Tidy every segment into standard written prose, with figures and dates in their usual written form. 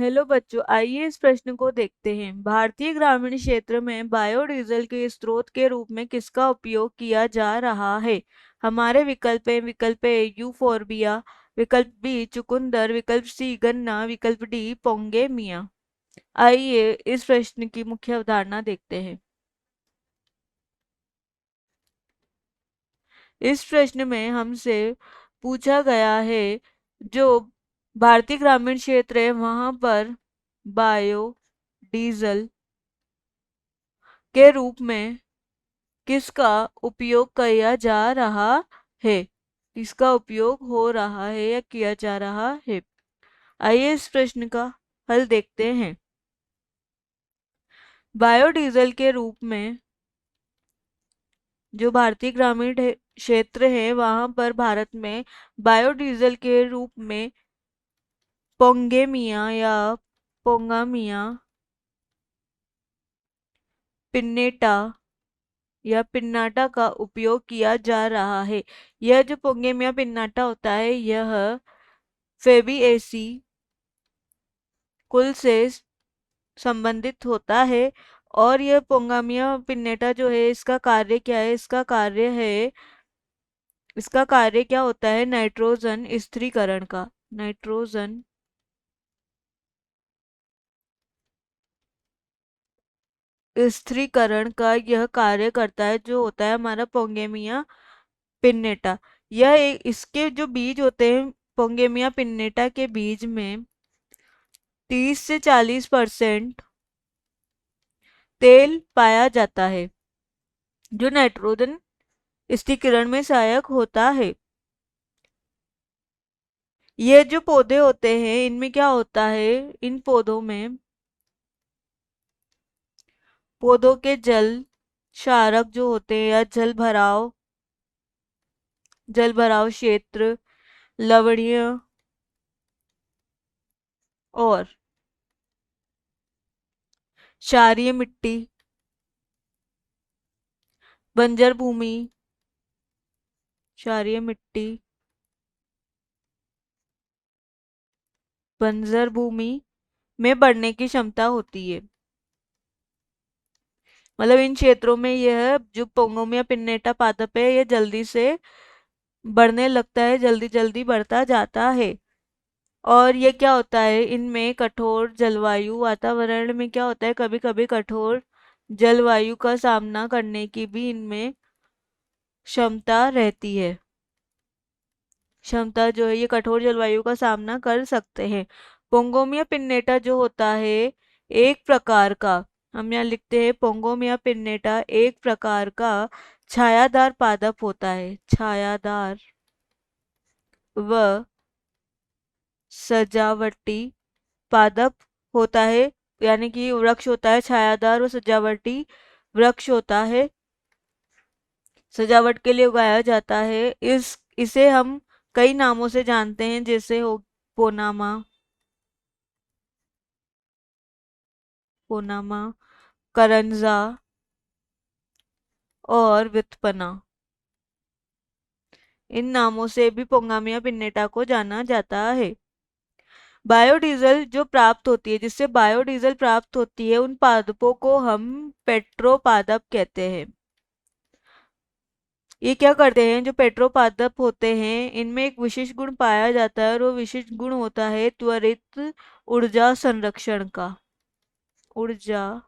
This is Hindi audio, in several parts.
हेलो बच्चों, आइए इस प्रश्न को देखते हैं। भारतीय ग्रामीण क्षेत्र में बायोडीजल के स्रोत के रूप में किसका उपयोग किया जा रहा है? हमारे विकल्प ए यूफोरबिया, विकल्प बी चुकंदर, विकल्प सी गन्ना, विकल्प डी पोंगेमिया। आइए इस प्रश्न की मुख्य अवधारणा देखते हैं। इस प्रश्न में हमसे पूछा गया है, जो भारतीय ग्रामीण क्षेत्र है वहां पर बायो डीजल के रूप में किसका उपयोग किया जा रहा है? किसका उपयोग हो रहा है या किया जा रहा है? आइए इस प्रश्न का हल देखते हैं। बायोडीजल के रूप में जो भारतीय ग्रामीण क्षेत्र है वहां पर भारत में बायोडीजल के रूप में पोंगेमिया या पोंगामिया, पिन्नेटा या पिन्नाटा का उपयोग किया जा रहा है। यह जो पोंगेमिया पिन्नाटा होता है, यह फेबीएसी कुल से संबंधित होता है। और यह पोंगामिया पिन्नेटा जो है, इसका कार्य क्या है? इसका कार्य क्या होता है? नाइट्रोजन स्थिरीकरण का। नाइट्रोजन स्थिरीकरण का यह कार्य करता है, जो होता है हमारा पोंगेमिया पिन्नेटा। इसके जो बीज होते हैं, पोंगेमिया पिन्नेटा के बीज में 30 से 40% तेल पाया जाता है, जो नाइट्रोजन स्थिरीकरण में सहायक होता है। ये जो पौधे होते हैं, इनमें क्या होता है? इन पौधों में पौधों के जल क्षारक जो होते हैं या जल भराव क्षेत्र, लवणीय और क्षारीय मिट्टी, बंजर भूमि, क्षारीय मिट्टी, बंजर भूमि में बढ़ने की क्षमता होती है। मतलब इन क्षेत्रों में यह जो पोंगोमिया पिन्नेटा पादप है, यह जल्दी से बढ़ने लगता है, जल्दी जल्दी बढ़ता जाता है। और ये क्या होता है? इनमें कठोर जलवायु वातावरण में क्या होता है, कभी कभी कठोर जलवायु का सामना करने की भी इनमें क्षमता रहती है। क्षमता जो है, ये कठोर जलवायु का सामना कर सकते हैं। पोंगोमिया पिन्नेटा जो होता है एक प्रकार का, हम यहाँ लिखते हैं पोंगोमिया पिन्नेटा एक प्रकार का छायादार पादप होता है। छायादार व सजावटी पादप होता है, यानी कि वृक्ष होता है, छायादार और सजावटी वृक्ष होता है, सजावट के लिए उगाया जाता है। इसे हम कई नामों से जानते हैं, जैसे हो पोनामा, पोनामा, करंजा और वित्पना। इन नामों से भी पोंगामिया पिन्नेटा को जाना जाता है। बायोडीजल जो प्राप्त होती है, जिससे बायोडीजल प्राप्त होती है, उन पादपों को हम पेट्रोपादप कहते हैं। ये क्या करते हैं? जो पेट्रोपादप होते हैं, इनमें एक विशेष गुण पाया जाता है, और वो विशेष गुण होता है त्वरित ऊर्जा संरक्षण का। ऊर्जा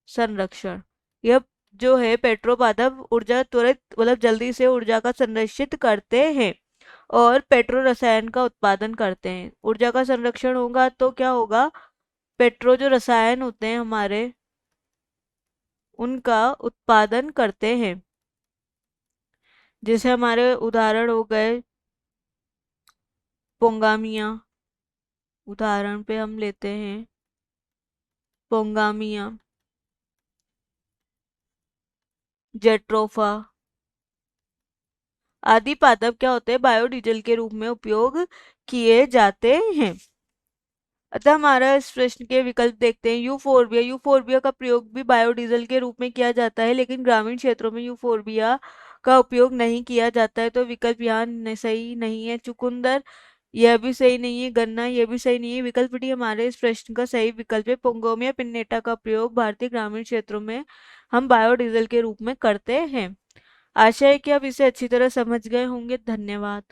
संरक्षण। यह जो है पेट्रोपादप ऊर्जा त्वरित, मतलब जल्दी से ऊर्जा का संरक्षित करते हैं और पेट्रो रसायन का उत्पादन करते हैं। ऊर्जा का संरक्षण होगा तो क्या होगा? पेट्रो जो रसायन होते हैं हमारे, उनका उत्पादन करते हैं। जैसे हमारे उदाहरण हो गए पोंगामिया। उदाहरण पे हम लेते हैं पोंगामिया, जेट्रोफा आदि पादप क्या होते हैं? बायोडीजल के रूप में उपयोग किए जाते हैं। अतः हमारा इस प्रश्न के विकल्प देखते हैं। यूफोरबिया, यूफोरबिया का प्रयोग भी बायोडीजल के रूप में किया जाता है, लेकिन ग्रामीण क्षेत्रों में यूफोरबिया का उपयोग नहीं किया जाता है, तो विकल्प यहाँ सही नहीं है। चुकंदर, यह भी सही नहीं है। गन्ना, यह भी सही नहीं है। विकल्प डी हमारे इस प्रश्न का सही विकल्प है। पोंगोमिया पिन्नेटा का प्रयोग भारतीय ग्रामीण क्षेत्रों में हम बायोडीजल के रूप में करते हैं। आशा है कि आप इसे अच्छी तरह समझ गए होंगे। धन्यवाद।